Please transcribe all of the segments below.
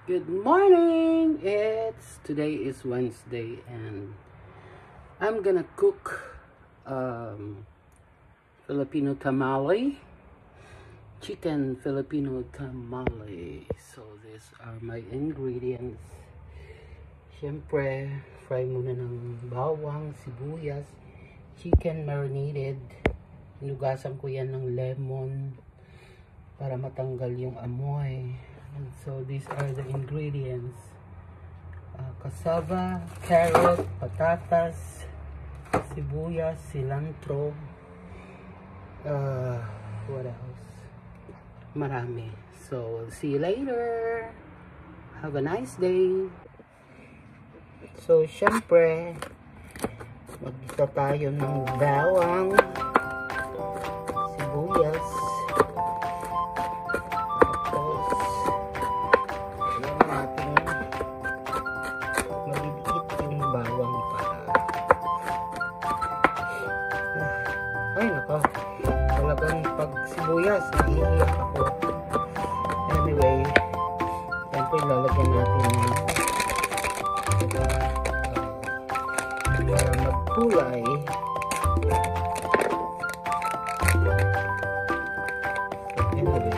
Good morning! Today is Wednesday and I'm gonna cook Filipino tamale, chicken Filipino tamale. So these are my ingredients. Siyempre, fry muna ng bawang, sibuyas, chicken marinated. Inugasan ko yan ng lemon para matanggal yung amoy. And so these are the ingredients: cassava, carrot, patatas, sibuyas, cilantro, what else? Marami. So see you later. Have a nice day. So syempre, mag-isa tayo ng bawang, sibuyas. Ay nako, talagang pag sibuyas naiiyak ako. Anyway, siyempre lalagyan natin para magkulay. Anyway,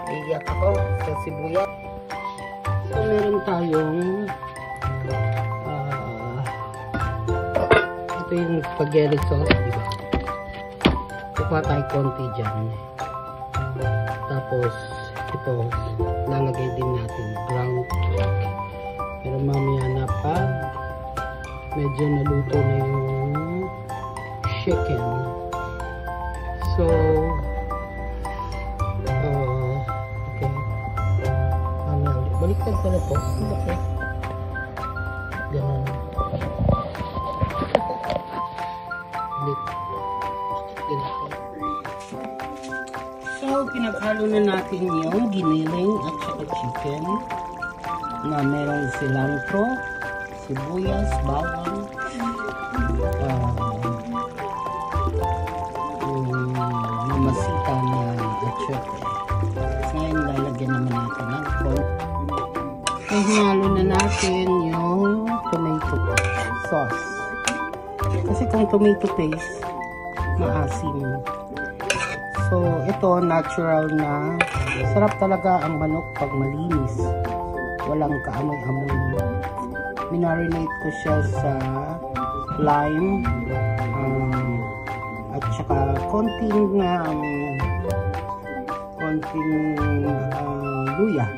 naiiyak ako sa sibuyas. So meron tayong ito yung spaghetti sauce, diba? Kuha tayo konti dyan. Tapos ito lalagay din natin ground pork. Pero mamaya na pa medyo naluto na yung chicken. So okay, baliktad pala po. Okay, ganun. So, pinaghalo na natin yung giniling at saka chicken na merong cilantro, sibuyas, bawang, mamasita na atchote. So, ngayon lalagyan naman natin ng pork. So, hinalo na natin yung tomato sauce. Kasi kung tomato paste, maasim. So, ito natural na. Sarap talaga ang manok pag malinis. Walang kaamoy-amoy. Minarinate ko siya sa lime at saka konting luya.